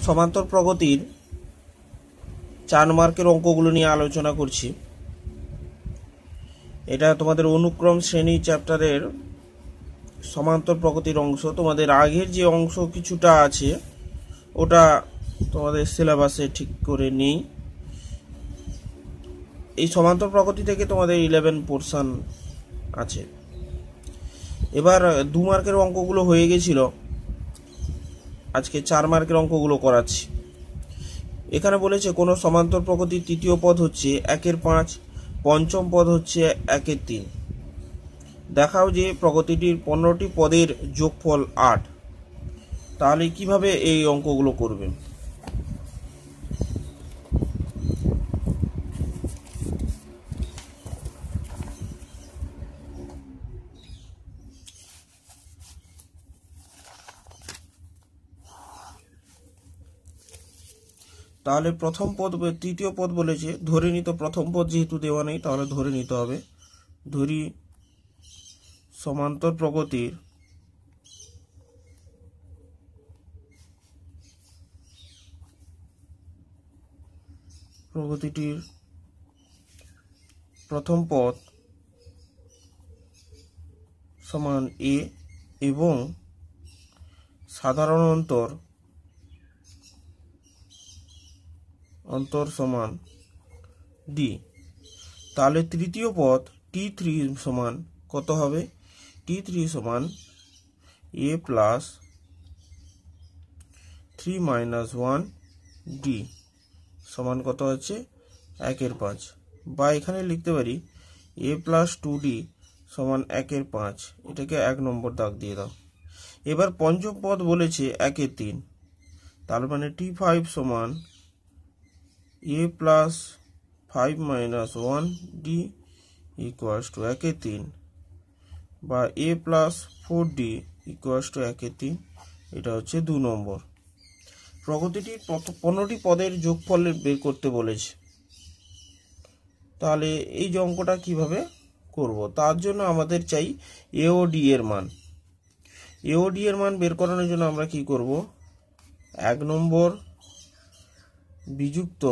সমান্তর প্রগতির 4 মার্কের অঙ্কগুলো নিয়ে আলোচনা করছি। এটা তোমাদের অনুক্রম শ্রেণী চ্যাপ্টারের সমান্তর প্রগতির অংশ। তোমাদের আগের যে অংশ কিছুটা আছে ওটা তোমাদের সিলেবাসে ঠিক করে নেই। এই সমান্তর প্রগতি থেকে তোমাদের 11 পোর্শন আছে। এবার 2 মার্কের অঙ্কগুলো হয়ে গেছিল, আজকে 4 মার্কের অঙ্কগুলো করাচ্ছি। এখানে বলেছে কোনো সমান্তর প্রগতির তৃতীয় পদ হচ্ছে 1/5, পঞ্চম পদ হচ্ছে 1/3। দেখাও যে প্রগতিটির 15টি পদের যোগফল 8। তাহলে কিভাবে এই অঙ্কগুলো করবেন? তাহলে প্রথম পদ তৃতীয় পদ বলেছে, ধরে নিতে প্রথম পদ যেহেতু দেওয়া নেই তাহলে ধরে নিতে হবে। ধরি সমান্তর প্রগতিটির প্রথম পদ সমান এ এবং সাধারণ অন্তর সমান ডি। তাহলে তৃতীয় পদ T3 সমান কত হবে? T3 সমান a প্লাস 3 - 1 ডি সমান কত হচ্ছে 1/5, বা এখানে লিখতে পারি a প্লাস 2d সমান 1/5। এটাকে 1 নম্বর দাগ দিয়ে দাও। এবার পঞ্চম পদ বলেছে 1/3, তার মানে T5 সমান a plus 5 - 1 d equals to 1/3, বা a plus 4d equals to 1/3। এটা হচ্ছে 2 নম্বর। প্রগতিটির 15টি পদের যোগফল বের করতে বলেছে। তাহলে এই যে অঙ্কটা কিভাবে করব, তার জন্য আমাদের চাই এ ও ডি এর মান। এ ও ডি এর মান বের করানোর জন্য আমরা কি করব? 1 নম্বর বিযুক্ত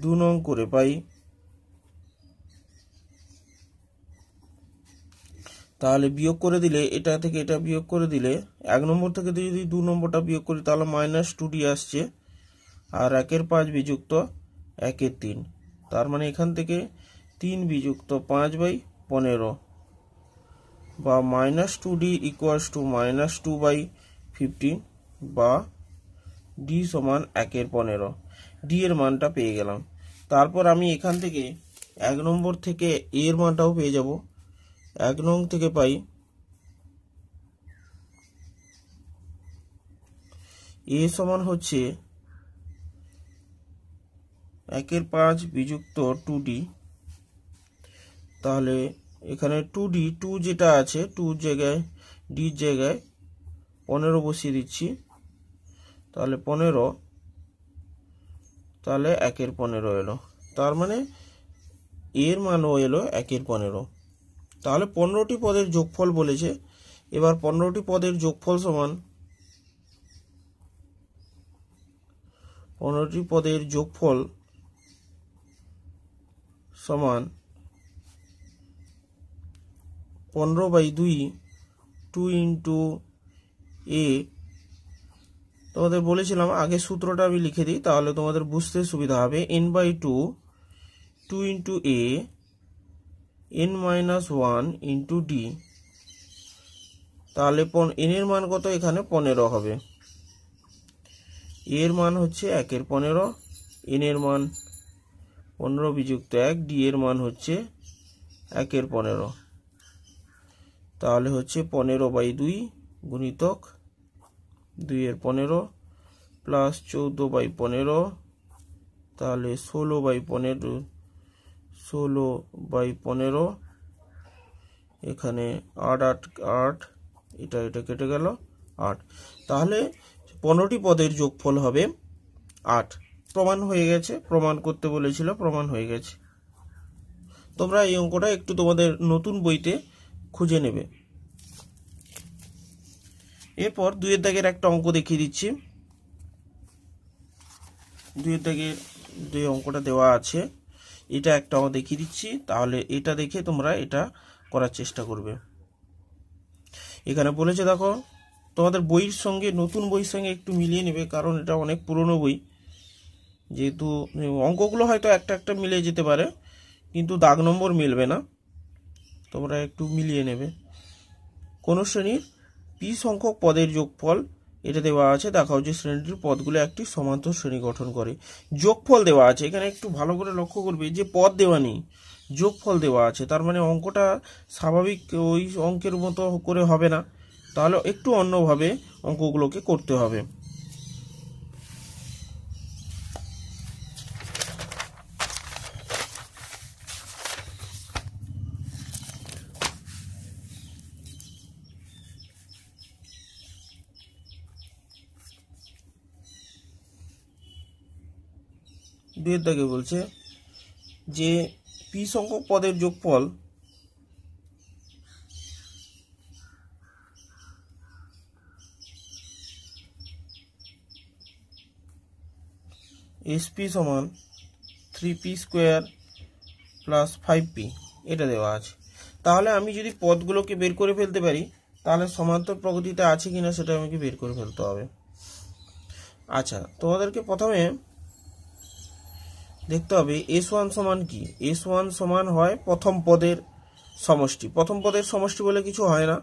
2 নং করে পাই। তাহলে বিয়োগ করে দিলে, এটা থেকে এটা বিয়োগ করে দিলে 1 নম্বর থেকে যদি 2 নম্বরটা বিয়োগ করি তাহলে -2d আসছে, আর 1/5 বিযুক্ত 1/3, তার মানে এখান থেকে 3 বিযুক্ত 5/15, বা -2d ইকুয়ালস টু -2/15, বা d সমান 1/15। ডি এর মানটা পেয়ে গেলাম। তারপর আমি এখান থেকে 1 নম্বর থেকে এ এর মানটাও পেয়ে যাব। 1 নং থেকে পাই এ সমান হচ্ছে 1/5 বিযুক্ত 2d। তাহলে এখানে 2d, 2 যেটা আছে 2 জায়গায় d জায়গায় 15 বসিয়ে দিচ্ছি। তাহলে 15, তাহলে 1/15 এলো, তার মানে এর মানও এলো 1/15। তাহলে 15টি পদের যোগফল বলেছে। এবার 15টি পদের যোগফল সমান 15টি পদের যোগফল সমান 15/2, 2 ইন্টু এ। তোমাদের বলেছিলাম আগে সূত্রটা আমি লিখে দিই, তাহলে তোমাদের বুঝতে সুবিধা হবে। n/2, 2 ইন্টু এ, n-1 ইন্টু ডি। তাহলে n এর মান কত? এখানে 15 হবে। এর মান হচ্ছে 1/15, n এর মান 15 বিযুক্ত 1, ডি এর মান হচ্ছে 1/15। তাহলে হচ্ছে 15/2 গুণিতক 2/15 প্লাস 14/15, তাহলে 16/15, এখানে 8 এটা কেটে গেল 8। তাহলে 15টি পদের যোগফল হবে 8। প্রমাণ হয়ে গেছে, প্রমাণ করতে বলেছিল, প্রমাণ হয়ে গেছে। তোমরা এই অঙ্কটা একটু তোমাদের নতুন বইতে খুঁজে নেবে। এরপর 2 এর দাগের একটা অঙ্ক দেখিয়ে দিচ্ছি। 2 দাগের যে অঙ্কটা দেওয়া আছে এটা একটা দেখিয়ে দিচ্ছি, তাহলে এটা দেখে তোমরা এটা করার চেষ্টা করবে। এখানে বলেছে দেখো তোমাদের বইয়ের সঙ্গে নতুন বইয়ের সঙ্গে একটু মিলিয়ে নেবে, কারণ এটা অনেক পুরনো বই, যেহেতু অঙ্কগুলো হয়তো একটা একটা মিলে যেতে পারে কিন্তু দাগ নম্বর মিলবে না, তোমরা একটু মিলিয়ে নেবে। কোন শ্রেণীর পি সংখ্যক পদের যোগফল এটা দেওয়া আছে, দেখাও যে শ্রেণীটির পদগুলো একটি সমান্তর শ্রেণী গঠন করে। যোগফল দেওয়া আছে, এখানে একটু ভালো করে লক্ষ্য করবে যে পদ দেওয়া নেই, যোগফল দেওয়া আছে, তার মানে অঙ্কটা স্বাভাবিক ওই অঙ্কের মতো করে হবে না, তাহলে একটু অন্যভাবে অঙ্কগুলোকে করতে হবে। দুয়ের দাগে বলছে যে পি সংখ্যক পদের যোগফল SP সমান 3p স্কোয়ার প্লাস 5p এটা দেওয়া আছে। তাহলে আমি যদি পদগুলোকে বের করে ফেলতে পারি তাহলে সমান্তর প্রগতিতে আছে কিনা সেটা আমাকে বের করে ফেলতে হবে। আচ্ছা, তোমাদেরকে প্রথমে দেখতে হবে S1 সমান কি। S1 সমান হয় প্রথম পদের সমষ্টি। প্রথম পদের সমষ্টি বলে কিছু হয় না,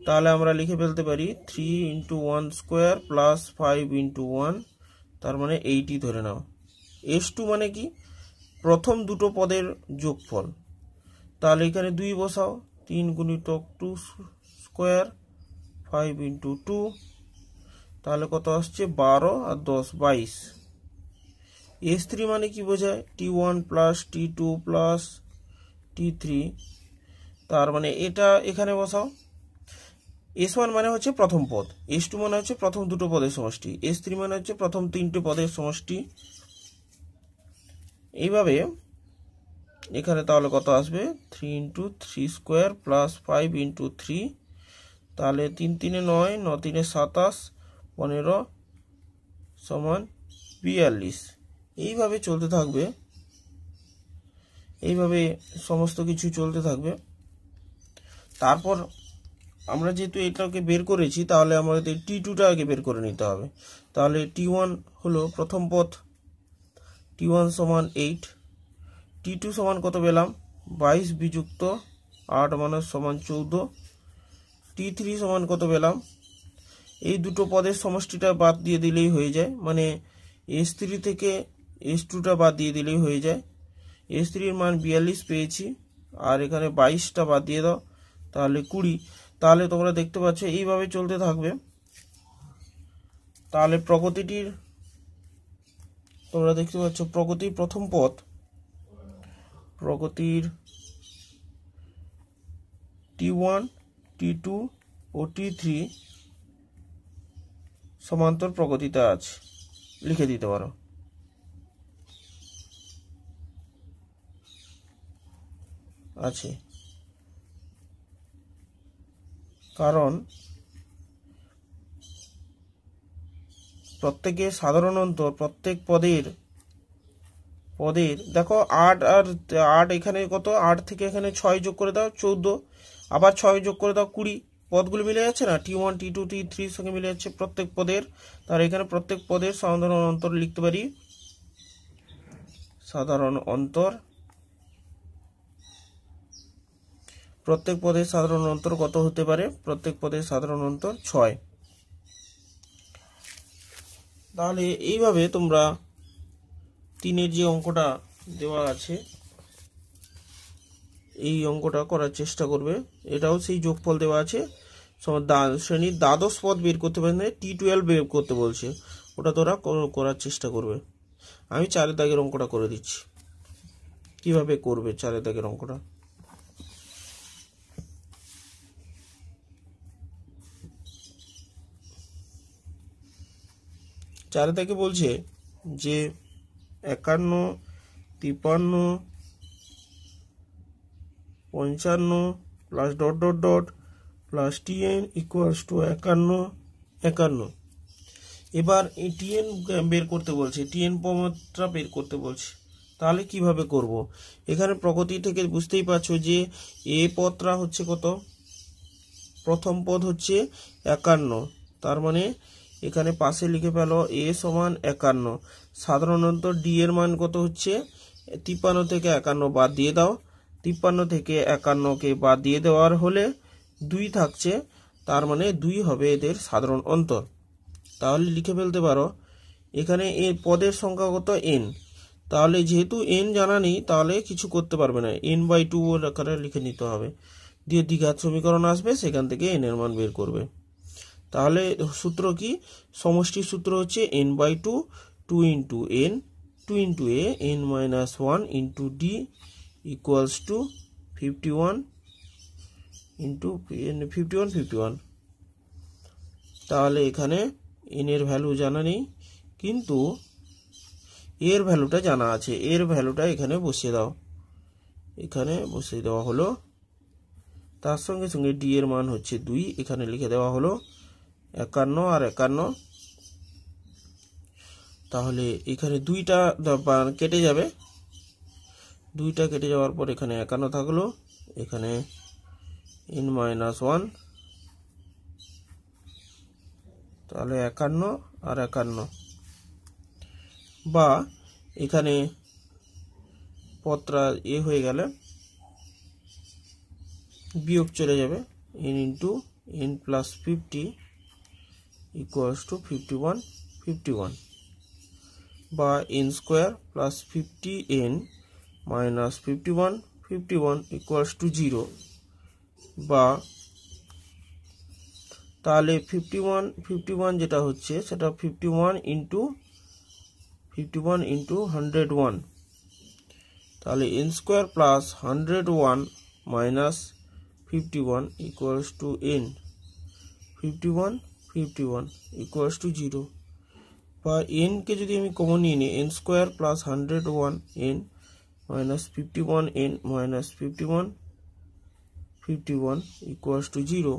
তাহলে আমরা লিখে ফেলতে পারি 3 × 1 স্কোয়ার প্লাস 5 × 1, তার মানে 80 ধরে নাও। S2 মানে কি, প্রথম দুটো পদের যোগফল, তাহলে এখানে 2 বসাও, 3 × 2 স্কোয়ার 5 × 2, তাহলে কত আসছে 12 আর 10 22। S3 মানে কি বোঝায়, T1 plus T2 plus T3, তার মানে এটা এখানে বসাও। S1 মানে হচ্ছে প্রথম পদ, S2 মানে হচ্ছে প্রথম দুটো পদের সমষ্টি, S3 মানে হচ্ছে প্রথম তিনটে পদের সমষ্টি। এইভাবে এখানে তাহলে কত আসবে 3 × 3 স্কোয়ার প্লাস 5 × 3, তাহলে 3 × 3 = 9, 9 × 3 = 27, 15 সমান 42। এইভাবে চলতে থাকবে, এইভাবে সমস্ত কিছু চলতে থাকবে। তারপর আমরা যেহেতু এটাকে বের করেছি তাহলে আমাদের T2টা আগে বের করে নিতে হবে। তাহলে T1 হলো প্রথম পদ, T1 সমান 8, T2 সমান কত পেলাম 22 বিযুক্ত 8 সমান 14, T3 সমান কত পেলাম, এই দুটো পদের সমষ্টিটা বাদ দিয়ে দিলেই হয়ে যায়, মানে S3 থেকে S2টা বাদ দিয়ে দিলেই হয়ে যায়। S3 এর মান 42 পেয়েছি, আর এখানে 22টা বাদ দিয়ে দাও, তাহলে 20। তাহলে তোমরা দেখতে পাচ্ছ এইভাবে চলতে থাকবে। তাহলে প্রগতিটির তোমরা দেখতে পাচ্ছ প্রগতির প্রথম পদ, প্রগতির T1 T2 ও T3 সমান্তর প্রগতিতে আছে, লিখে দিতে পারো। আছে কারণ প্রত্যেকের সাধারণ অন্তর প্রত্যেক পদের দেখো 8 আর 8, এখানে কত 8 থেকে এখানে 6 যোগ করে দাও 14, আবার 6 যোগ করে দাও 20, পদগুলো মিলে যাচ্ছে না, T1 T2 T3 এর সঙ্গে মিলে যাচ্ছে প্রত্যেক পদের। তার এখানে প্রত্যেক পদের সাধারণ অন্তর লিখতে পারি, সাধারণ অন্তর, প্রত্যেক পদের সাধারণ অন্তর কত হতে পারে, প্রত্যেক পদের সাধারণ অন্তর 6। তাহলে এইভাবে তোমরা 3-এর যে অঙ্কটা দেওয়া আছে এই অঙ্কটা করার চেষ্টা করবে। এটাও সেই যোগফল দেওয়া আছে, শ্রেণীর দ্বাদশ পদ বের করতে পারবে, T12 বের করতে বলছে, ওটা তোরা করার চেষ্টা করবে। আমি 4 দাগের অঙ্কটা করে দিচ্ছি, কিভাবে করবে 4 দাগের অঙ্কটা। চারে থেকে বলছে যে 51, 53, 55 plus dot dot dot plus Tn = 51, 51। এবার এই টিএন বের করতে বলছে, টিএন মাত্রা বের করতে বলছে, তাহলে কিভাবে করব? এখানে প্রকৃতি থেকে বুঝতেই পারছো যে এ পদটা হচ্ছে কত, প্রথম পদ হচ্ছে 51, তার মানে এখানে পাশে লিখে ফেলো এ সমান 51। সাধারণত ডি এর মান কত হচ্ছে, 53 থেকে 51 বাদ দিয়ে দাও, 53 থেকে 51কে বাদ দিয়ে দেওয়ার হলে 2 থাকছে, তার মানে 2 হবে এদের সাধারণ অন্তর। তাহলে লিখে ফেলতে পারো এখানে এর পদের সংখ্যা কত, এন। তাহলে যেহেতু এন জানা নেই তাহলে কিছু করতে পারবে না, n/2 আকারে লিখে নিতে হবে, দিয়ে দ্বিঘাত সমীকরণ আসবে, সেখান থেকে এন এর মান বের করবে। তাহলে সূত্র কি, সমষ্টির সূত্র হচ্ছে n/2, 2 ইন্টু এন, 2 ইন্টু এ, n-1 into D equals two 51 into 51। তাহলে এখানে এন এর ভ্যালু জানা নেই, কিন্তু এর ভ্যালুটা জানা আছে, এর ভ্যালুটা এখানে বসিয়ে দাও, এখানে বসিয়ে দেওয়া হলো। তার সঙ্গে সঙ্গে ডি এর মান হচ্ছে 2, এখানে লিখে দেওয়া হলো 51 আর 51। তাহলে এখানে 2টা কেটে যাবে, 2টা কেটে যাওয়ার পর এখানে 51 থাকলো, এখানে n-1, তাহলে 51 আর 51, বা এখানে পদটা এ হয়ে গেলে বিয়োগ চলে যাবে, n into n plus 50 equals to 51, বা n square plus 50n minus 51 equals to 0, বা তাহলে 51 যেটা হচ্ছে সেটা 51 ইন্টু 101, তাহলে n square plus 101 minus 51 equals to n, 51 equals to 0, বা n কে যদি আমি কমন নিয়ে নিই, n square plus 101n minus 51n minus 51 equals to 0,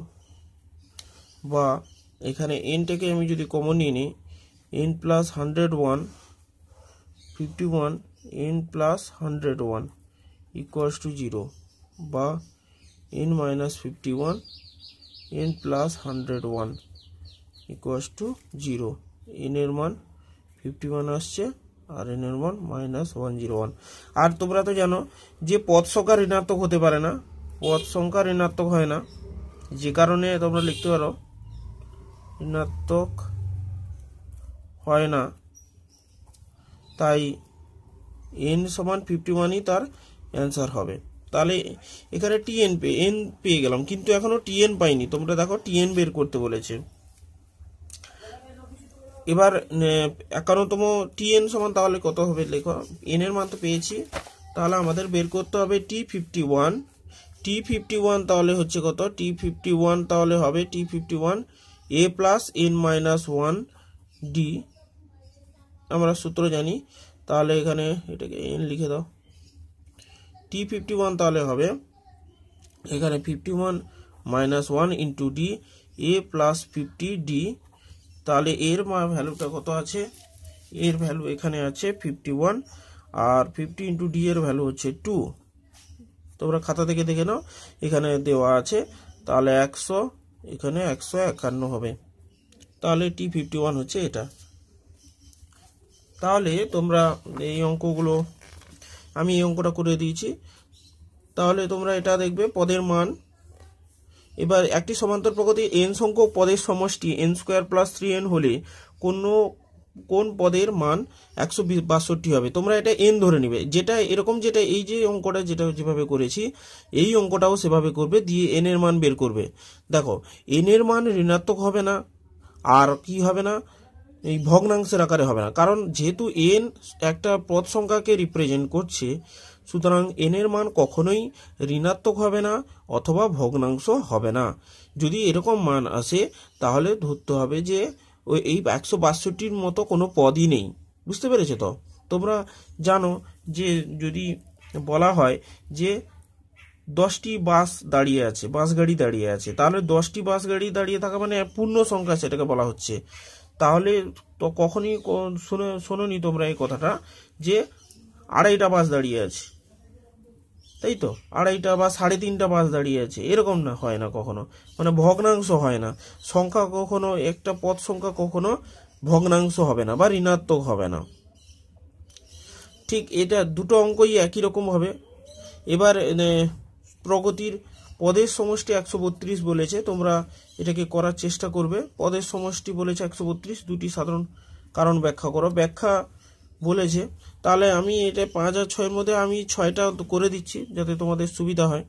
বা এখানে nটাকে আমি যদি কমন নিয়ে নিই, n plus 101 51 n plus 101 equals to 0, বা n minus 51 n plus 101 equals to 0, n এর মান 51 আসছে আর n এর মান মাইনাস 101। আর তোমরা তো জানো যে পদ সংখ্যা ঋণাত্মক হতে পারে না, পদ সংখ্যা ঋণাত্মক হয় না, যে কারণে তোমরা লিখতে পারো ঋণাত্মক হয় না, তাই n সমান 51ই তার অ্যান্সার হবে। তাহলে এখানে টিএন পেয়ে গেলাম, কিন্তু এখনো টিএন পাইনি, তোমরা দেখো টিএন বের করতে বলেছে। এবার 51তম টিএন সমান তাহলে কত হবে লেখো, এন এর মান তো পেয়েছি, তাহলে আমাদের বের করতে হবে T51 তাহলে হচ্ছে কত, T51 তাহলে হবে T51 a plus n-1 d, আমরা সূত্র জানি, তাহলে এখানে এটাকে n লিখে দাও, T51 তাহলে হবে এখানে 51 minus 1 into D a plus 50d, তাহলে এর ভ্যালুটা কত আছে, এর ভ্যালু এখানে আছে 51, আর 50 ইন্টু ডি এর ভ্যালু হচ্ছে 2, তোমরা খাতা থেকে দেখে নাও, এখানে দেওয়া আছে, তাহলে 100, এখানে 151 হবে, তাহলে T51 হচ্ছে এটা। তাহলে তোমরা এই অঙ্কগুলো, আমি এই অঙ্কটা করে দিয়েছি, তাহলে তোমরা এটা দেখবে পদের মান। এবার একটি সমান্তর প্রকৃতির n সংখ্যক পদের সমষ্টি n স্কোয়ার প্লাস 3n হলে কোন পদের মান 162 হবে, তোমরা এটা n ধরে নিবে, যেটা এরকম, যেটা এই যে অঙ্কটা যেটা যেভাবে করেছি এই অঙ্কটাও সেভাবে করবে, দিয়ে n এর মান বের করবে। দেখো n এর মান ঋণাত্মক হবে না, আর কি হবে না, এই ভগ্নাংশের আকারে হবে না, কারণ যেহেতু n একটা পদ সংখ্যাকে রিপ্রেজেন্ট করছে, সুতরাং n এর মান কখনোই ঋণাত্মক হবে না অথবা ভগ্নাংশ হবে না। যদি এরকম মান আসে তাহলে ধরতে হবে যে ওই এই 162র মতো কোনো পদই নেই, বুঝতে পেরেছো? তো তোমরা জানো যে যদি বলা হয় যে 10টি বাস দাঁড়িয়ে আছে, বাস গাড়ি দাঁড়িয়ে আছে, তাহলে 10টি বাস গাড়ি দাঁড়িয়ে থাকা মানে পূর্ণ সংখ্যা, সেটাকে বলা হচ্ছে। তাহলে তো কখনই শোনোনি তোমরা এই কথাটা যে আড়াইটা বাস দাঁড়িয়ে আছে, তাই তো, আড়াইটা বা 3.5টা বাস দাঁড়িয়ে আছে, এরকম না হয় না কখনো, মানে ভগ্নাংশ হয় না সংখ্যা, কখনো একটা পদ সংখ্যা কখনো ভগ্নাংশ হবে না বা ঋণাত্মক হবে না। ঠিক এটা দুটো অঙ্কই একই রকম হবে। এবার প্রগতির পদের সমষ্টি 132 বলেছে, তোমরা এটাকে করার চেষ্টা করবে। পদের সমষ্টি বলেছে 132, দুটি সাধারণ কারণ ব্যাখ্যা করো। ব্যাখ্যা বলেছে, তাহলে আমি এটা 5 আর 6-এর মধ্যে আমি 6টা করে দিচ্ছি যাতে তোমাদের সুবিধা হয়,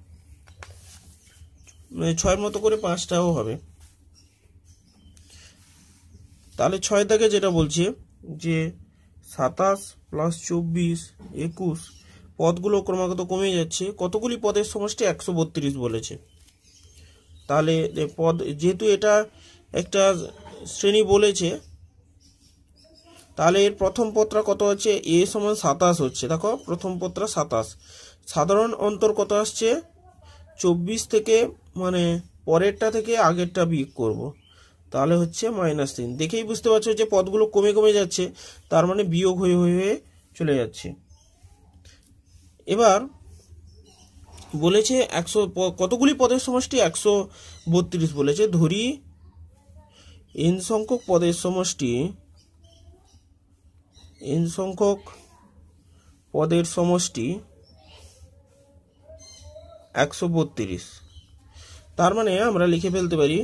6-এর মতো করে 5টাও হবে। তাহলে 6 থেকে যেটা বলছে যে 27 + 24 21, পদগুলো ক্রমাগত কমে যাচ্ছে, কতগুলি পদের সমষ্টি 132 বলেছে। তাহলে পদ, যেহেতু এটা একটা শ্রেণী বলেছে, তাহলে এর প্রথম পদটা কত হচ্ছে, a = 27 হচ্ছে। দেখো প্রথম পদটা 27, সাধারণ অন্তর কত আসছে 24 থেকে, মানে পরেরটা থেকে আগেরটা বিয়োগ করব, তাহলে হচ্ছে -3। দেখেই বুঝতে পারছো যে পদগুলো কমে কমে যাচ্ছে, তার মানে বিয়োগ হয়ে হয়ে চলে যাচ্ছে। এবার বলেছে 100 কতগুলি পদের সমষ্টি 132 বলেছে। ধরি n সংখ্যক পদের সমষ্টি 132, তার মানে আমরা লিখে ফেলতে পারি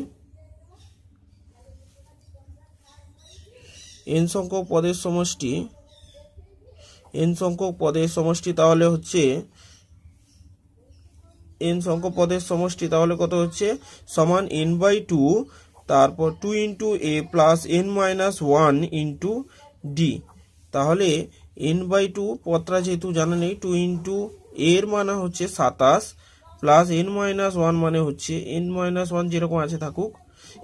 n সংখ্যক পদের সমষ্টি তাহলে হচ্ছে n সংখ্যক পদের সমষ্টি তাহলে কত হচ্ছে, সমান n/2, তারপর 2 × a + n-1 × d। তাহলে n/2 পদটা যেহেতু জানা নেই, 2 × a এর মানে হচ্ছে 27 প্লাস n-1 মানে হচ্ছে n-1 যেরকম আছে থাকুক।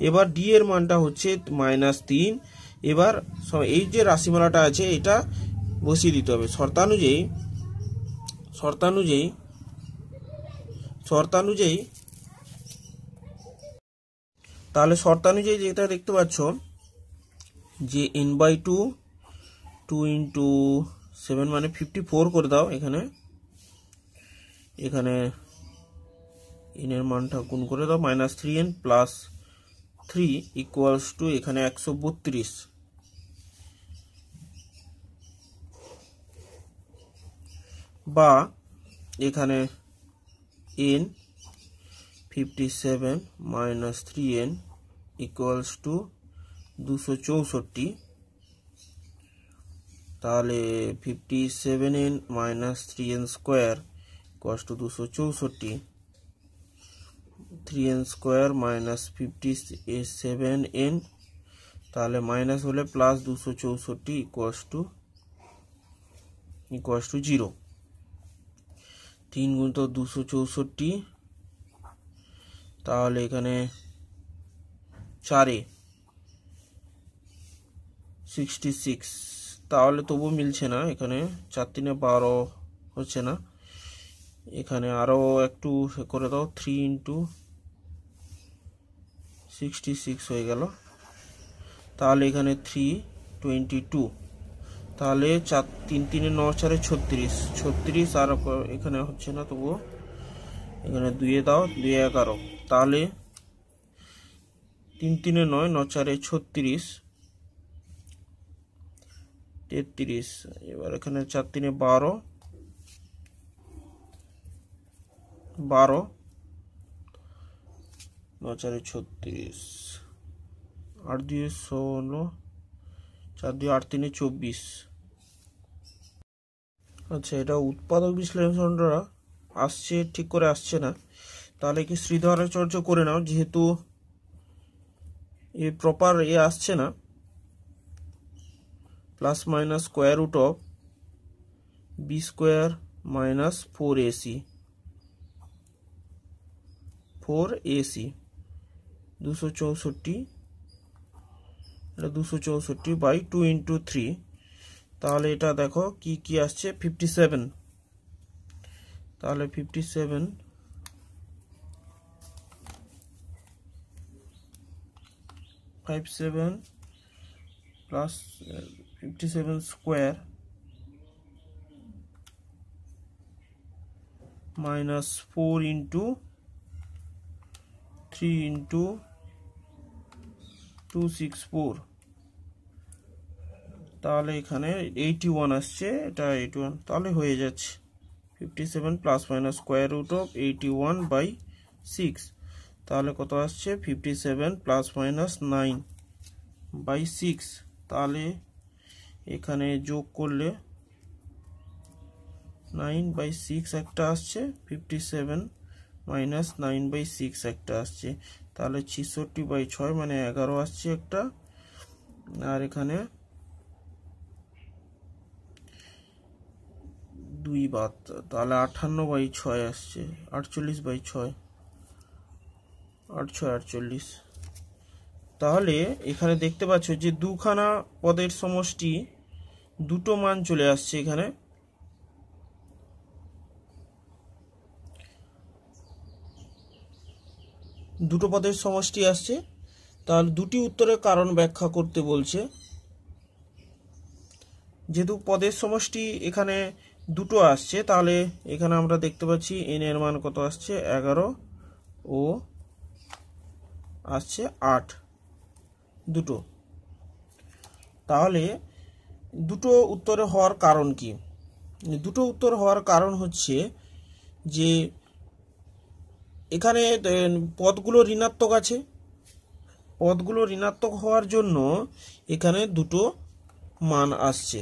এবার d এর মানটা হচ্ছে -3। এবার এই যে রাশিমালাটা আছে এটা বসিয়ে দিতে হবে শর্তানুযায়ী। তাহলে শর্তানুযায়ী যেটা দেখতে পাচ্ছ যে n/2, 2 × 7 মানে 54 করে দাও। এখানে n এর মানটা গুণ করে দাও, -3n + 3 = এখানে 132, বা এখানে n 57 - 3n = 264। তাহলে 57n - 3n² = 264, 3n² - 57n, তাহলে মাইনাস হলে প্লাস 264 = 0। 3 × 264, তাহলে এখানে 4 66, তাহলে তবু মিলছে না, এখানে 4 × 3 = 12 হচ্ছে না। এখানে আরো একটু করে দাও, 3 × 66 হয়ে গেল। তাহলে এখানে 322, তাহলে 4 3 3 9 4 36, আর এখানে হচ্ছে না তবুও, এখানে 2 দাও, 2 11, তাহলে 3 3 9 9 4 36, 33। এবার এখানে 4 3 12, 9 4 36, 8 2 16, 4 2 8 3 24। আচ্ছা, এটা উৎপাদক বিশ্লেষণটা আসছে ঠিক করে আসছে না, তাহলে কি শ্রীধরাচার্য করে নাও, যেহেতু এ প্রপার আসছে না। +- (b² - 4ac 264, এটা 264/2 × 3, তাহলে এটা দেখো কি কি আসছে, 57, তাহলে 57 57 plus 57 square minus 4 into 3 into 264, তাহলে এখানে 81 আসছে, এটা 81, তাহলে হয়ে যাচ্ছে 57 plus minus square root of 81/6, তাহলে কত আসছে 57 প্লাস মাইনাস 9/6, তাহলে এখানে যোগ করলে 9/6 একটা আসছে, 57 মাইনাস 9/6 একটা আসছে, তাহলে 66/6 মানে 11 আসছে একটা, আর এখানে 2 বাদ, তাহলে 58/6 আসছে, 48/6, 8×6 = 48। তাহলে এখানে দেখতে পাচ্ছ যে দুখানা পদের সমষ্টি, দুটো মান চলে আসছে এখানে, দুটো পদের সমষ্টি আসছে, তাহলে দুটি উত্তরের কারণ ব্যাখ্যা করতে বলছে। যেহেতু পদের সমষ্টি এখানে দুটো আসছে, তাহলে এখানে আমরা দেখতে পাচ্ছি n এর মান কত আসছে 11 ও আসছে 8, দুটো। তাহলে দুটো উত্তরে হওয়ার কারণ কি? দুটো উত্তর হওয়ার কারণ হচ্ছে যে এখানে পদগুলো ঋণাত্মক আছে, পদগুলো ঋণাত্মক হওয়ার জন্য এখানে দুটো মান আসছে,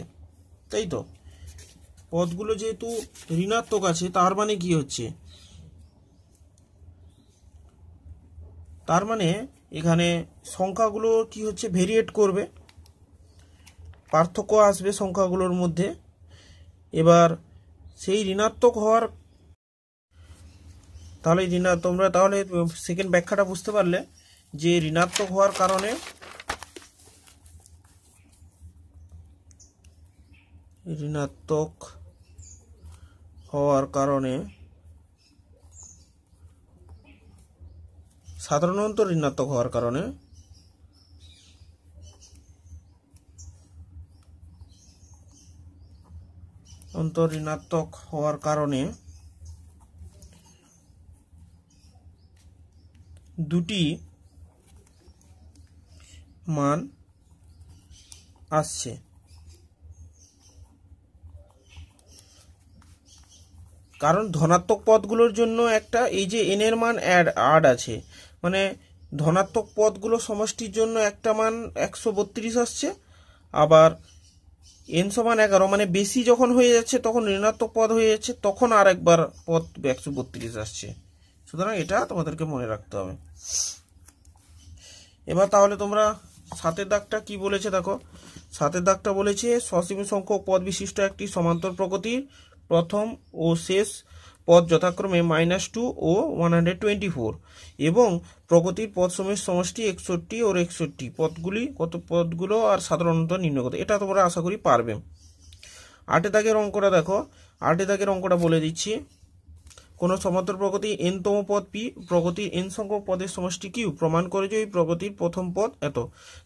তাই তো। পদগুলো যেহেতু ঋণাত্মক আছে, তার মানে কি হচ্ছে, তার মানে এখানে সংখ্যাগুলো কি হচ্ছে ভেরিয়েট করবে, পার্থক্য আসবে সংখ্যাগুলোর মধ্যে। এবার সেই ঋণাত্মক হওয়ার, তাহলে তোমরা তাহলে সেকেন্ড ব্যাখ্যাটা বুঝতে পারলে যে ঋণাত্মক হওয়ার কারণে সাধারণত ঋণাত্মক হওয়ার কারণে ঋণাত্মক হওয়ার কারণে দুটি মান আসছে। কারণ ধনাত্মক পদগুলোর জন্য একটা এই যে n এর মান অ্যাড আছে, মানে ধনাত্মক পদগুলো সমষ্টির জন্য একটা মান 132 আসছে, আবার n সমান 11 মানে বেশি যখন হয়ে যাচ্ছে তখন ঋণাত্মক পদ হয়ে যাচ্ছে, তখন আর একবার পদ 132 আসছে। সুতরাং এটা তোমাদেরকে মনে রাখতে হবে। এবার তাহলে তোমরা সাতের দাগটা কি বলেছে দেখো, সাতের দাগটা বলেছে সসীম সংখ্যক পদ বিশিষ্ট একটি সমান্তর প্রকৃতির প্রথম ও শেষ পদ যথাক্রমে -2 ও 124 এবং প্রকৃতির পদসমূহের সমষ্টি 61 ও 61, পদগুলো আর সাধারণত নির্ণয় করতে। এটা তোমরা আশা করি পারবে। 8 দাগের অঙ্কটা দেখো, 8 দাগের অঙ্কটা বলে দিচ্ছি। কোনো সমান্তর প্রকৃতির n-তম পদ p, প্রকৃতির n সংখ্যক পদের সমষ্টি q, প্রমাণ করে যে ওই প্রকৃতির প্রথম পদ এত।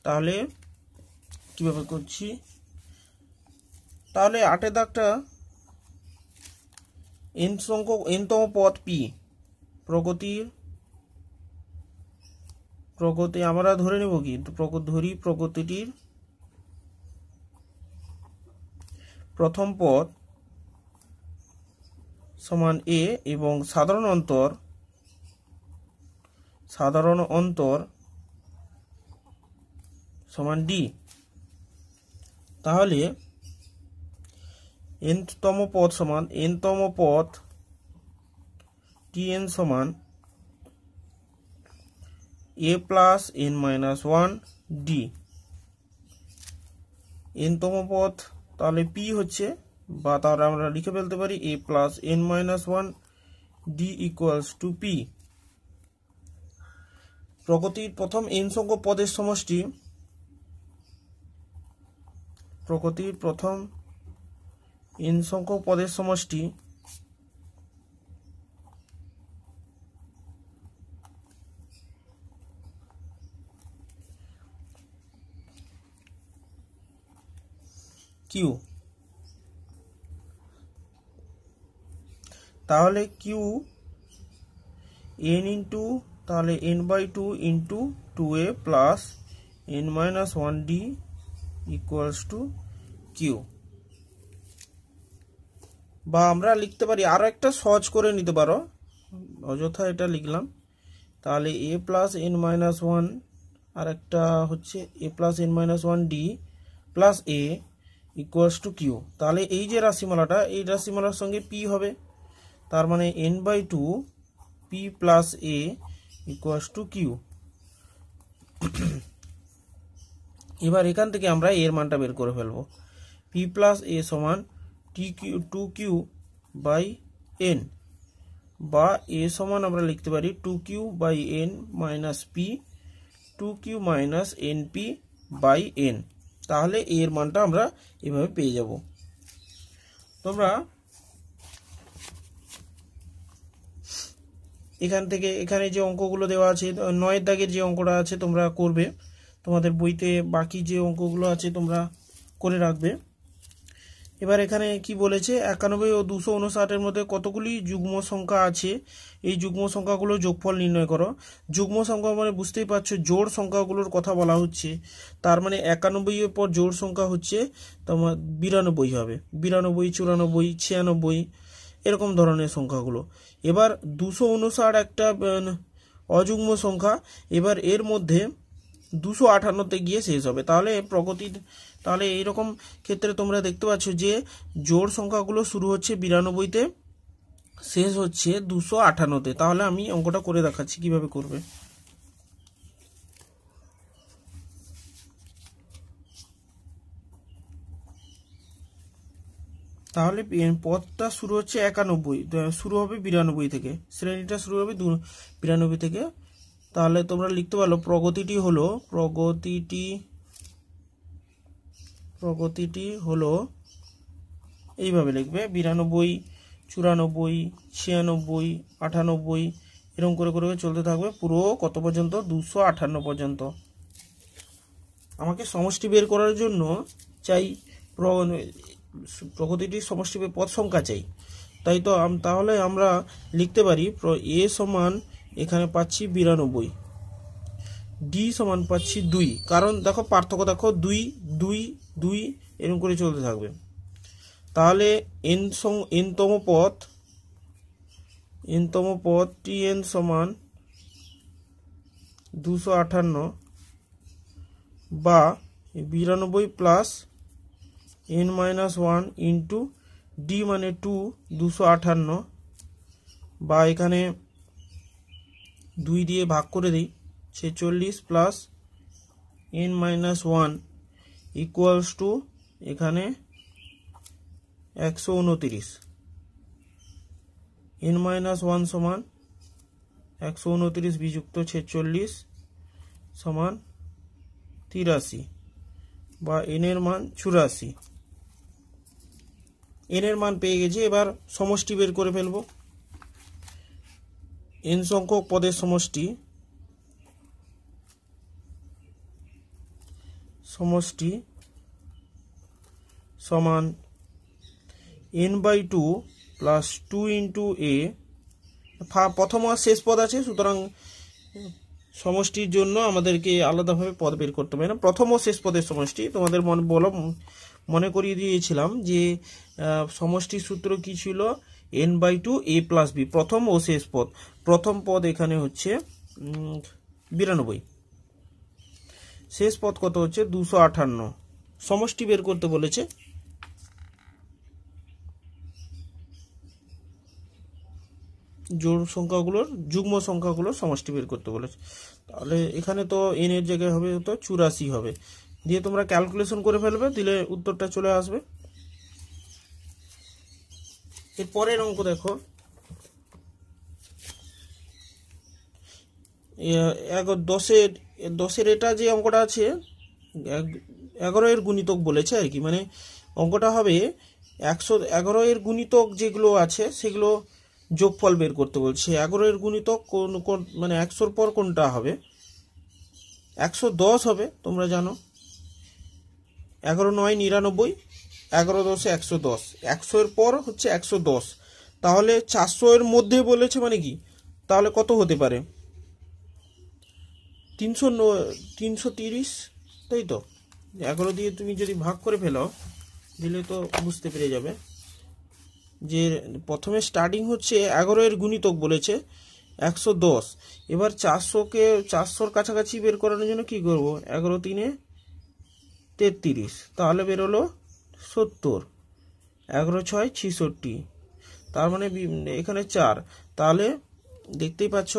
তাহলে কিভাবে করছি, তাহলে 8 দাগটা n-তম পদ p, প্রকৃতি আমরা ধরে নেব কি, প্রকৃতিটির প্রথম পদ সমান a এবং সাধারণ অন্তর সমান d। তাহলে n-তম পদ সমান n-তম পদ tn সমান a প্লাস n-1 d। n-তম পদ তাহলে p হচ্ছে, বা তাহলে আমরা লিখে ফেলতে পারি a plus n-1 d equals to p। প্রকৃতির প্রথম n সংখ্যক পদের সমষ্টি, প্রকৃতির প্রথম n সংখ্যক পদের সমষ্টি কিউ, তাহলে কিউ এন ইন্টু তাহলে n/2 into 2a plus n-1d equals to q. বা আমরা লিখতে পারি আরো একটা সহজ করে নিতে পারো, অযথা এটা লিখলাম। তাহলে a প্লাস n-1 আর একটা হচ্ছে a plus n-1d plus a equals to q. তাহলে এই যে রাশিমালাটা, এই রাশিমালার সঙ্গে p হবে, তার মানে n/2 p plus a equals to q. এবার এখান থেকে আমরা এর মানটা বের করে ফেলবো। p প্লাস a সমান টু কিউ বাই n, বা a সমান আমরা লিখতে পারি 2q by n minus p, 2q minus np by n। তাহলে এর মানটা আমরা এভাবে পেয়ে যাব। তোমরা এখান থেকে এখানে যে অঙ্কগুলো দেওয়া আছে, 9 দাগের যে অঙ্কটা আছে তোমরা করবে, তোমাদের বইতে বাকি যে অঙ্কগুলো আছে তোমরা করে রাখবে। এবার এখানে কি বলেছে, 91 ও 259 মধ্যে কতগুলি যুগ্ম সংখ্যা আছে, এই যুগ্ম সংখ্যাগুলো যোগফল নির্ণয় করো। যুগ্ম সংখ্যা মানে বুঝতেই পারছো জোড় সংখ্যাগুলোর কথা বলা হচ্ছে, তার মানে 91 এর পর জোড় সংখ্যা হচ্ছে তোমার 92 হবে, 92, 94, 96 এরকম ধরনের সংখ্যাগুলো। এবার 259 একটা অযুগ্ম সংখ্যা, এবার এর মধ্যে 258 গিয়ে শেষ হবে। তাহলে এইরকম ক্ষেত্রে তোমরা দেখতে পাচ্ছ যে জোড় সংখ্যাগুলো শুরু হচ্ছে 92-তে, শেষ হচ্ছে 258-তে। তাহলে আমি অঙ্কটা করে দেখাচ্ছি কিভাবে করবে। তাহলে পদটা শুরু হচ্ছে 91, শুরু হবে 92 থেকে, শ্রেণীটা শুরু হবে 92 থেকে। তাহলে তোমরা লিখতে পারো প্রগতিটি হলো এইভাবে লিখবে 92, 94, 96, 98 এরকম করে করে চলতে থাকবে পুরো কত পর্যন্ত, 258 পর্যন্ত। আমাকে সমষ্টি বের করার জন্য চাই প্রগতিটির সমষ্টি পদ সংখ্যা চাই, তাই তো তাহলে আমরা লিখতে পারি a সমান এখানে পাচ্ছি 92, d সমান পাচ্ছি 2, কারণ দেখো পার্থক্য দেখো 2, 2, 2 এরকম করে চলতে থাকবে। তাহলে nতম পদ tn সমান 258 বা 92 প্লাস n-1 ইন্টু d মানে 258, বা এখানে 2 দিয়ে ভাগ করে দিই 46 প্লাস n-1 ইকুয়ালস টু এখানে 129, n-1 সমান 129 বিযুক্ত 46 সমান 83, বা n এর মান 84। n এর মান পেয়ে গেছি, এবার সমষ্টি বের করে ফেলবো। n সংখ্যক পদের সমষ্টি সমান n/2 প্লাস 2 ইন্টু a, প্রথম আর শেষ পদ আছে, সুতরাং সমষ্টির জন্য আমাদেরকে আলাদাভাবে পদ বের করতে হবে না। প্রথম ও শেষ পদের সমষ্টি তোমাদের মনে করিয়ে দিয়েছিলাম যে সমষ্টির সূত্র কি ছিল, n/2 a প্লাস b, প্রথম ও শেষ পদ। প্রথম পদ এখানে হচ্ছে 92, শেষ পদ কত হচ্ছে 258, সমষ্টি বের করতে বলেছে। যুগ্ম সংখ্যাগুলোর সমষ্টি বের করতে বলেছে। তাহলে এখানে তো n এর জায়গায় হবে তো 84 হবে, দিয়ে তোমরা ক্যালকুলেশন করে ফেলবে, দিলে উত্তরটা চলে আসবে। এর পরের অঙ্ক দেখো, 10-এর এটা যে অঙ্কটা আছে 11 এর গুণিতক বলেছে আর কি, মানে অঙ্কটা হবে 111 এর গুণিতক যেগুলো আছে সেগুলো যোগফল বের করতে বলছে। 11 এর গুণিতক কোন মানে 100-র পর কোনটা হবে, 110 হবে, তোমরা জানো। 11 9 99, 11 10 110, 100 এর পর হচ্ছে 110, তাহলে 400 এর মধ্যে বলেছে মানে কি, তাহলে কত হতে পারে? 330, তাই তো? 11 দিয়ে তুমি যদি ভাগ করে ফেলো দিলে তো বুঝতে পেরে যাবে যে প্রথমে স্টার্টিং হচ্ছে 11 এর গুণিতক বলেছে 110, এবার 400কে 400-র কাছাকাছি বের করানোর জন্য কি করব, 11 3 33, তাহলে বেরোলো 70, 11 6 66, তার মানে এখানে 4, তাহলে দেখতেই পাচ্ছ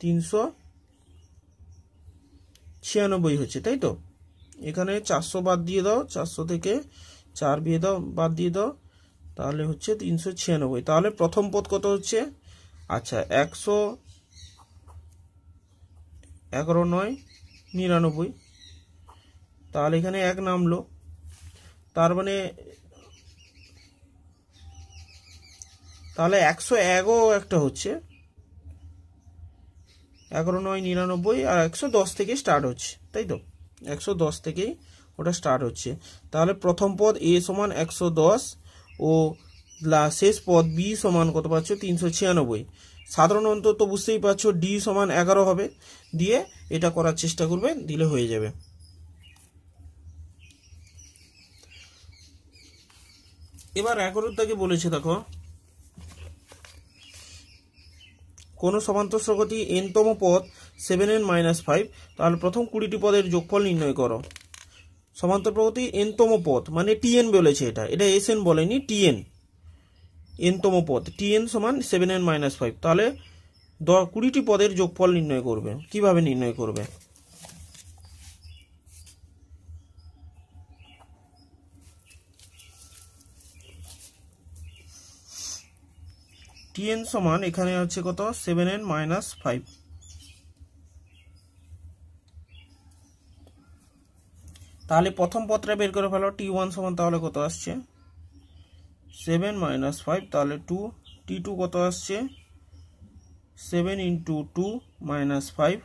396 হচ্ছে, তাই তো? এখানে 400 বাদ দিয়ে দাও, 400 থেকে 4 বাদ দিয়ে দাও, তাহলে হচ্ছে 396। তাহলে প্রথম পদ কত হচ্ছে? আচ্ছা 111 9 99, তাহলে এখানে 1 নামলো, তার মানে তাহলে 101ও একটা হচ্ছে, 11 9 99, আর 110 থেকে স্টার্ট হচ্ছে, তাই তো? 110 থেকেই ওটা স্টার্ট হচ্ছে। তাহলে প্রথম পদ a সমান 110 ও শেষ পদ b সমান কত পাচ্ছ? 396। সাধারণত তো বুঝতেই পারছো d সমান 11 হবে, দিয়ে এটা করার চেষ্টা করবে, দিলে হয়ে যাবে। এবার 11 দাগে বলেছে দেখো, কোন সমান্তর স্রোগতি n-তম পদ 7n - 5, তাহলে প্রথম 20টি পদের যোগফল নির্ণয় করো। সমান্তর প্রগতি n-তম পদ মানে tn বলেছে, এটা sn বলেনি, tn, n-তম পদ tn সমান 7n - 5, তাহলে 20টি পদের যোগফল নির্ণয় করবে। কিভাবে নির্ণয় করবে? tn সমান এখানে হচ্ছে কত? 7n - 5, তাহলে প্রথম পদটা বের করে ফেলো। t1 সমান তাহলে কত আসছে? 7 - 5, তাহলে 2, t2 কত আসছে? 7 × 2 - 5,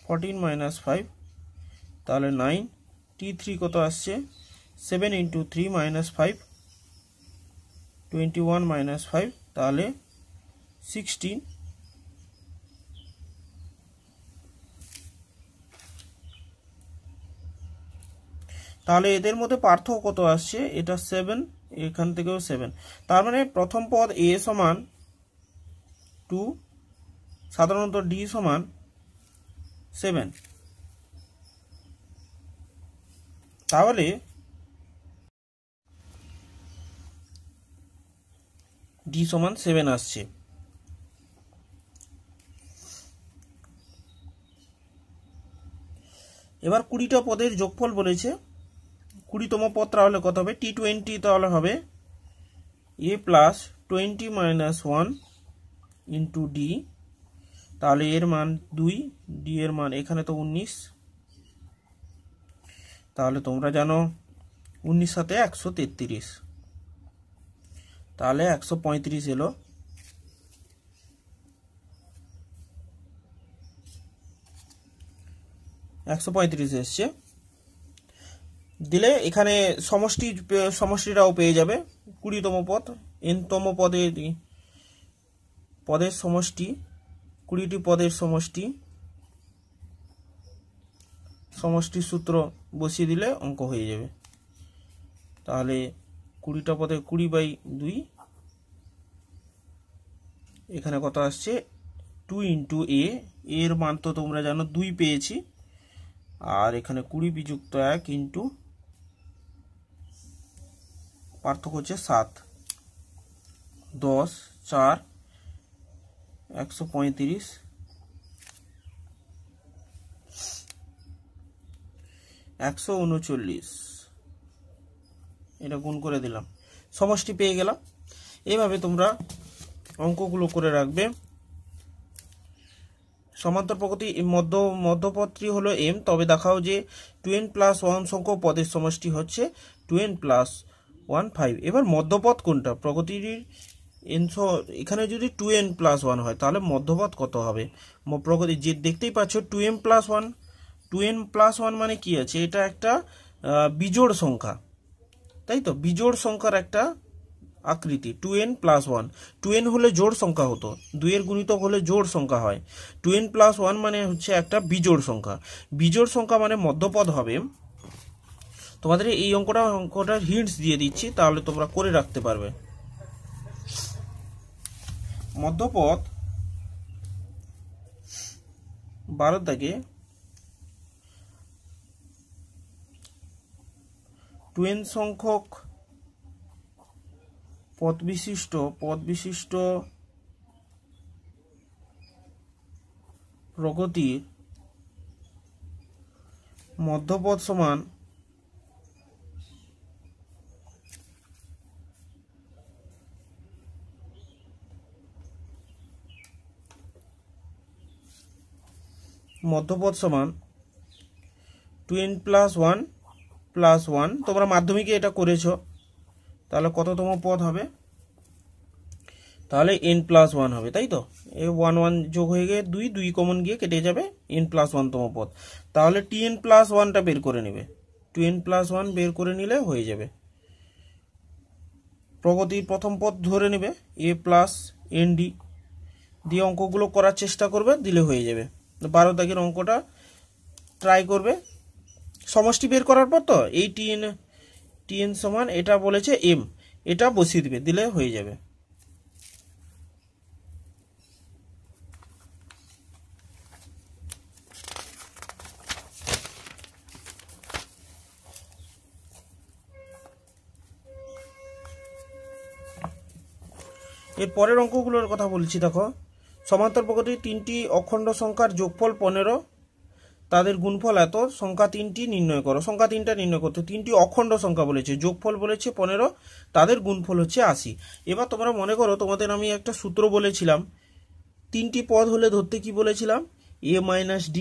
14 - 5, তাহলে 9, t3 কত আসছে? 7 × 3 - 5, 21 - 5, তাহলে 16। তাহলে এদের মধ্যে পার্থক্য কত আসছে? এটা 7, এখান থেকেও 7, তার মানে প্রথম পদ a সমান 2, সাধারণত d সমান 7, তাহলে d সমান 7 আসছে। এবার 20টা পদের যোগফল বলেছে, 20তম পদ তাহলে কত হবে? t20, তাহলে হবে a প্লাস 20 - 1 ইন্টু d, তাহলে এর মান 2, d এর মান এখানে তো 19, তাহলে তোমরা জানো 19 সাথে 133, তাহলে 135 এলো। এসছে, দিলে এখানে সমষ্টিটাও পেয়ে যাবে। 20তম পদ n-তম পদের সমষ্টি, 20টি পদের সমষ্টি সূত্র বসিয়ে দিলে অঙ্ক হয়ে যাবে। তাহলে 20টা পদে 20/2, এখানে কত আসছে? 2 × a, এর মান তো তোমরা জানো 2 পেয়েছি, আর এখানে 20 বিযুক্ত 1 ইন্টু পার্থক্য হচ্ছে 7, 10 4 135, 139, এটা গুণ করে দিলাম, সমষ্টি পেয়ে গেলাম। এইভাবে তোমরা অঙ্কগুলো করে রাখবে। সমান্তর প্রগতি মধ্যপদটি হলো m, তবে দেখাও যে 2n + 1 সংখ্যক পদের সমষ্টি হচ্ছে 2n + 1 5। এবার মধ্যপদ কোনটা? প্রগতির এখানে যদি 2n + 1 হয় তাহলে মধ্যপদ কত হবে? প্রগতি যে দেখতেই পাচ্ছ 2m + 1, 2n + 1 মানে কি আছে? এটা একটা বিজোড় সংখ্যা, তাই তো, বিজোড় সংখ্যার একটা আকৃতি 2n + 1। 2n হলে জোড় সংখ্যা হতো, 2 এর গুণিতক হলে জোড় সংখ্যা হয়। 2n + 1 মানে হচ্ছে একটা বিজোড় সংখ্যা। বিজোড় সংখ্যা মানে মধ্যপদ হবে। তোমাদের এই অঙ্কটার হিন্টস দিয়ে দিচ্ছি, তাহলে তোমরা করে রাখতে পারবে। মধ্যপদ 12 দাগে 2n সংখ্যক পদ বিশিষ্ট প্রগতির মধ্যপদ সমান মধ্যপদ সমান 2n + 1 + 1। তোমরা মাধ্যমিকে এটা করেছো, তাহলে কততম পদ হবে? তাহলে n + 1 হবে, তাই তো। এই 1 1 যোগ হয়ে গিয়ে 2 2 কমন গিয়ে কেটে যাবে, n + 1 তম পদ। তাহলে tn + 1টা বের করে নেবে, 2n + 1 বের করে নিলে হয়ে যাবে। প্রগতির প্রথম পদ ধরে নেবে a + nd দিয়ে অঙ্কগুলো করার চেষ্টা করবে, দিলে হয়ে যাবে। 12 দাগের অঙ্কটা ট্রাই করবে। সমষ্টি বের করার পর তো এই tn সমান এটা বলেছে m, এটা বসিয়ে দিবে, দিলে হয়ে যাবে। এর পরের অঙ্কগুলোর কথা বলছি, দেখো। সমান্তর প্রগতির 3টি অখণ্ড সংখ্যার যোগফল 15, তাদের গুণফল এত, সংখ্যা 3টি নির্ণয় করো। সংখ্যা 3টা নির্ণয় করতে, 3টি অখণ্ড সংখ্যা বলেছে, যোগফল বলেছে 15, তাদের গুণফল হচ্ছে 80। এবার তোমরা মনে করো, তোমাদের আমি একটা সূত্র বলেছিলাম, 3টি পদ হলে ধরতে কি বলেছিলাম? a - d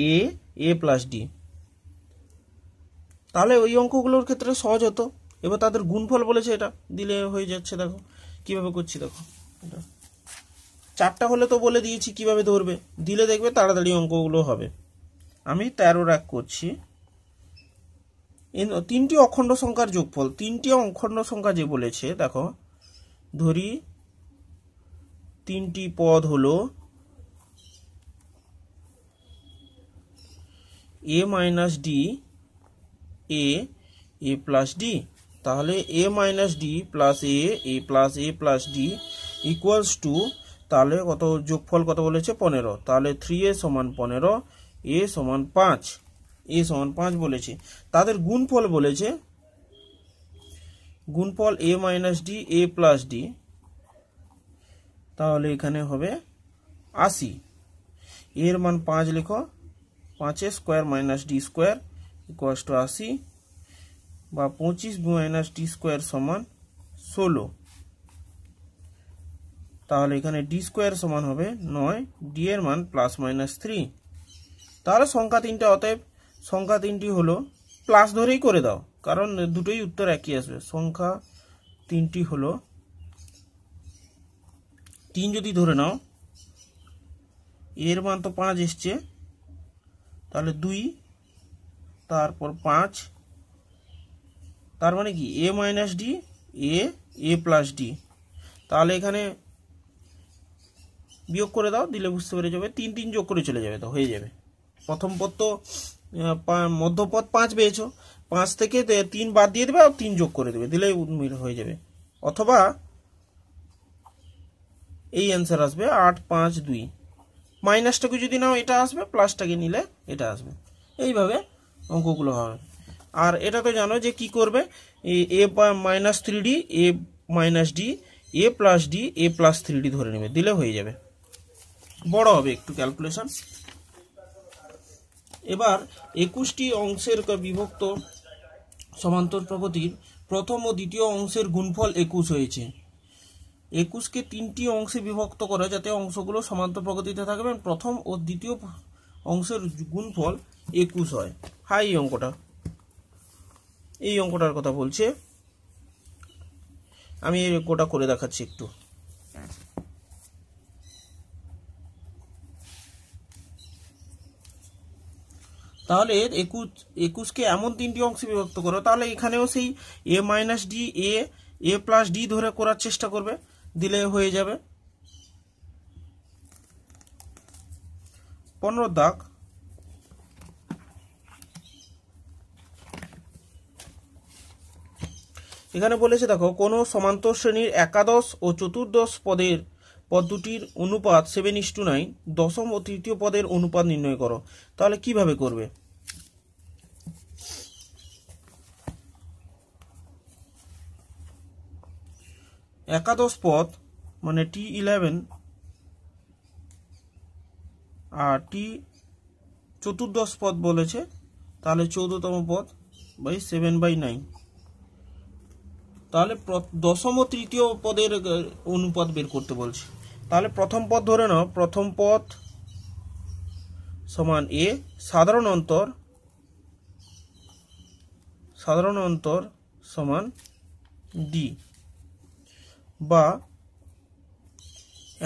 a + d। তাহলে ওই অঙ্কগুলোর ক্ষেত্রে সহজ হতো। এবার তাদের গুণফল বলেছে, এটা দিলে হয়ে যাচ্ছে। দেখো কিভাবে করছি, দেখো। এটা 4টা হলে তো বলে দিয়েছি কিভাবে ধরবে, দিলে দেখবে তাড়াতাড়ি অঙ্কগুলো হবে। আমি 13 রাগ করছি। 3টি অখণ্ড সংখ্যার যোগফল, 3টি অখণ্ড সংখ্যা যে বলেছে, দেখো ধরি 3টি পদ হলো a - d a + d। তাহলে a - d + a + d equals to, তাহলে কত যোগফল কত বলেছে? 15। তাহলে 3a = 15, a = 5, a = 5 বলেছে। তাদের গুণফল বলেছে, গুণফল a - d a + d, তাহলে এখানে হবে 80। এর মান 5 লিখো, 5 square - d square equals to 80, বা 25 - d স্কোয়ার সমান 16। তাহলে এখানে d স্কোয়ার সমান হবে 9, d এর মান +-3। তাহলে সংখ্যা 3টা, অতএব সংখ্যা 3টি হলো, প্লাস ধরেই করে দাও, কারণ দুটোই উত্তর একই আসবে। সংখ্যা 3টি হলো, 3 যদি ধরে নাও, এর মান তো 5 এসছে, তাহলে 2, তারপর 5, তার মানে কি a - d a + d। তাহলে এখানে বিয়োগ করে দাও, দিলে বুঝতে পেরে যাবে। 3 3 যোগ করে চলে যাবে, তো হয়ে যাবে। প্রথম পদ তো মধ্যপদ 5 পেয়েছো, 5 থেকে 3 বাদ দিয়ে দেবে আর 3 যোগ করে দেবে, দিলেই হয়ে যাবে। অথবা এই অ্যান্সার আসবে 8 5 2। মাইনাসটাকে যদি নাও এটা আসবে, প্লাসটাকে নিলে এটা আসবে। এইভাবে অঙ্কগুলো হবে। আর এটা তো জানো যে কি করবে, a - 3d a - d a + d a + 3d ধরে নেবে, দিলে হয়ে যাবে। বড় হবে একটু ক্যালকুলেশন। এবার 21টি অংশের বিভক্ত সমান্তর প্রগতির প্রথম ও দ্বিতীয় অংশের গুণফল 21 হয়েছে। 21কে 3টি অংশে বিভক্ত করা, যাতে অংশগুলো সমান্তর প্রগতিতে থাকবে, প্রথম ও দ্বিতীয় অংশের গুণফল 21 হয়। হাই এই অঙ্কটার কথা বলছে, আমি এই অঙ্কটা করে দেখাচ্ছি একটু। তাহলে 21কে এমন তিনটি অংশে বিভক্ত করো, তাহলে এখানেও সেই a minus d a plus d ধরে করার চেষ্টা করবে, দিলে হয়ে যাবে। 15 দাগ। এখানে বলেছে দেখো, কোনো সমান্তর শ্রেণীর একাদশ ও চতুর্দশ পদ দুটির অনুপাত 7:9, দশম ও তৃতীয় পদের অনুপাত নির্ণয় করো। তাহলে কিভাবে করবে? একাদশ পদ মানে T11 আর চতুর্দশ পদ বলেছে, তাহলে 14তম পদ বাই 7/9। তাহলে দশম ও তৃতীয় পদের অনুপাত বের করতে বলছে। তাহলে প্রথম পদ ধরে নাও, প্রথম পদ সমান এ, সাধারণ অন্তর সমান ডি, বা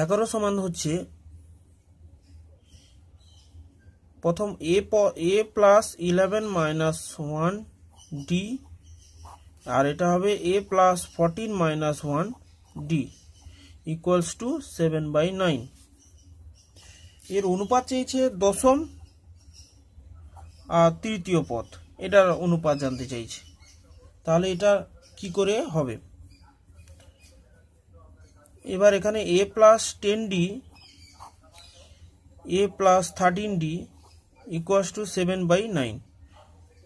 11 সমান হচ্ছে প্রথম এ প্লাস 11 মাইনাস 1 ডি, আর এটা হবে a plus 14 minus 1 d equals to 7/9। এর অনুপাত চেয়েছে দশম আর তৃতীয় পদ, এটার অনুপাত জানতে চাইছে। তাহলে এটা কি করে হবে? এবার এখানে a plus 10d a plus 13d equals to 7/9।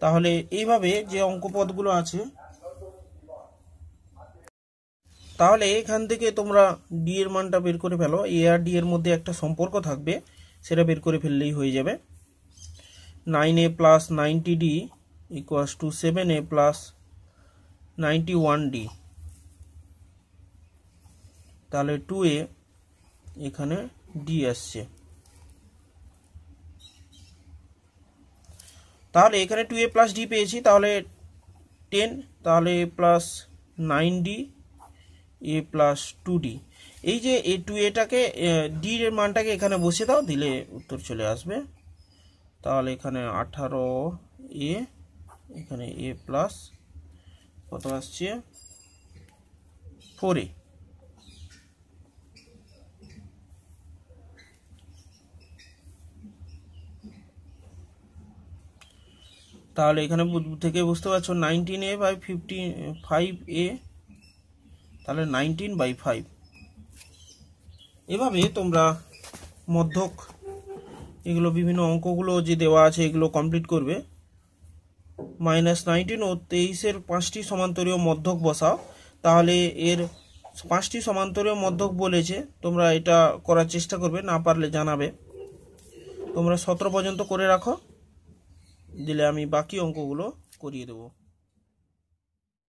তাহলে এইভাবে যে অঙ্ক পদগুলো আছে, তাহলে এখান থেকে তোমরা ডি এর মানটা বের করে ফেলো। এ আর ডি এর মধ্যে একটা সম্পর্ক থাকবে, সেটা বের করে ফেললেই হয়ে যাবে। 9a plus 90d equals to 7a plus 91d। তাহলে 2a, এখানে d আসছে। তাহলে এখানে 2a প্লাস d পেয়েছি, তাহলে 10, তাহলে a plus 9d A plus 2d। এই যে এ 2aটাকে ডি এর মানটাকে এখানে বসিয়ে দাও, দিলে উত্তর চলে আসবে। তাহলে এখানে 18a, এখানে a প্লাস কত আসছে 4a। তাহলে এখানে থেকে বুঝতে পারছো 19a বাই 5a, তাহলে 19/5। এভাবে তোমরা মধ্যক এগুলো বিভিন্ন অঙ্কগুলো যে দেওয়া আছে এগুলো কমপ্লিট করবে। -19 ও 23-এর 5টি সমান্তরীয় মধ্যক বসাও। তাহলে এর 5টি সমান্তরীয় মধ্যক বলেছে, তোমরা এটা করার চেষ্টা করবে, না পারলে জানাবে। তোমরা 17 পর্যন্ত করে রাখো, দিলে আমি বাকি অঙ্কগুলো করিয়ে দেবো।